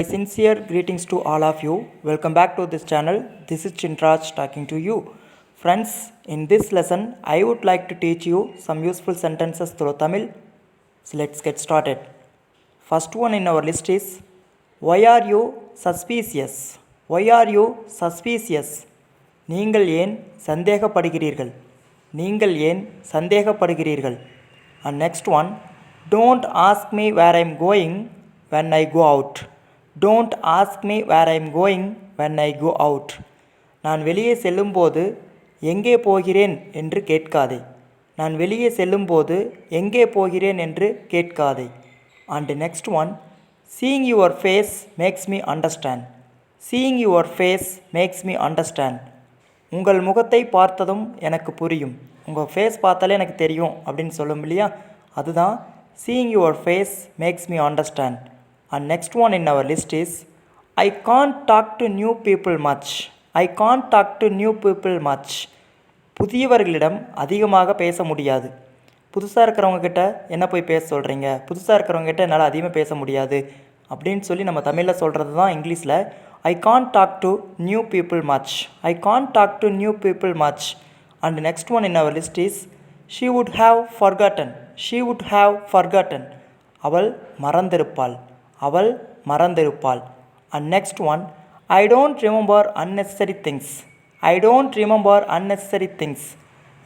My sincere greetings to all of you. Welcome back to this channel. This is Chintraj talking to you. Friends, in this lesson, I would like to teach you some useful sentences through Tamil. So let's get started. First one in our list is, why are you suspicious? Why are you suspicious? நீங்கள் ஏன் சந்தேகப்படுகிறீர்கள்? நீங்கள் ஏன் சந்தேகப்படுகிறீர்கள்? And next one, don't ask me where I'm going when I go out. Don't ask me where I'm going when I go out. நான் வெளியே செல்லும்போது எங்கே போகிறேன் என்று கேட்காதே. நான் வெளியே செல்லும்போது எங்கே போகிறேன் என்று கேட்காதே. And next one, seeing your face makes me understand. Seeing your face makes me understand. உங்கள் முகத்தை பார்த்ததும் எனக்கு புரியும். உங்கள் ஃபேஸ் பார்த்தாலே எனக்கு தெரியும் அப்படின்னு சொல்லும் இல்லையா, அதுதான் seeing your face makes me understand. And next one in our list is, I can't talk to new people much. I can't talk to new people much. புதியவர்களிடம் அதிகமாக பேச முடியாது. புதுசாக இருக்கிறவங்க கிட்ட என்ன போய் பேச சொல்கிறீங்க, புதுசாக இருக்கிறவங்க கிட்ட என்னால் அதிகமாக பேச முடியாது அப்படின்னு சொல்லி நம்ம தமிழில் சொல்கிறது தான் இங்கிலீஷில் I can't talk to new people much. I can't talk to new people much. And the next one in our list is, she would have forgotten. She would have forgotten. அவள் மறந்திருப்பாள். அவள் மறந்திருப்பாள். And next one, I don't remember unnecessary things. I don't remember unnecessary things.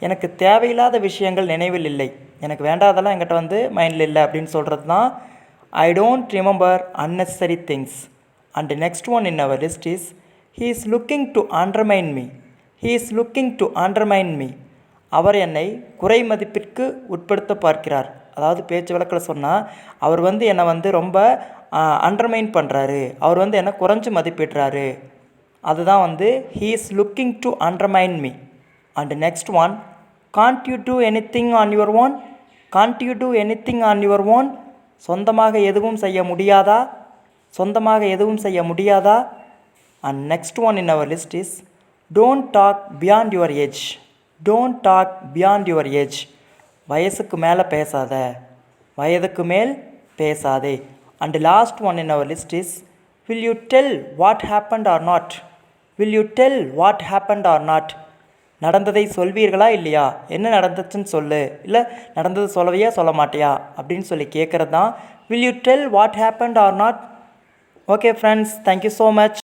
எனக்கு தேவையில்லாத விஷயங்கள் நினைவில் இல்லை. எனக்கு வேண்டாதெல்லாம் என்கிட்ட மைண்டில் இல்லை அப்படின்னு சொல்கிறது தான் I don't remember unnecessary things. And the next one in our list is, he is looking to undermine me. He is looking to undermine me. அவர் என்னை குறை மதிப்பிற்கு உட்படுத்த பார்க்கிறார். அதாவது பேச்சு வழக்கில் சொன்னால் அவர் என்னை ரொம்ப அண்டர்மைன் பண்ணுறாரு, அவர் என்னை குறைஞ்சி மதிப்பிடுறாரு. அதுதான் he is looking to undermine me. And the next one, can't you do anything on your own? Can't you do anything on your own? சொந்தமாக எதுவும் செய்ய முடியாதா? சொந்தமாக எதுவும் செய்ய முடியாதா? And next one in our list is, don't talk beyond your age. Don't talk beyond your age. வயசுக்கு மேலே பேசாத. வயதுக்கு மேல் பேசாதே. And the last one in our list is, will you tell what happened or not? Will you tell what happened or not? நடந்ததை சொல்வீர்களா இல்லையா? என்ன நடந்துச்சுன்னு சொல்லு, இல்லை நடந்தது சொல்லவையா சொல்ல மாட்டியா அப்படின்னு சொல்லி கேட்குறது தான் will you tell what happened or not. Okay friends, thank you so much.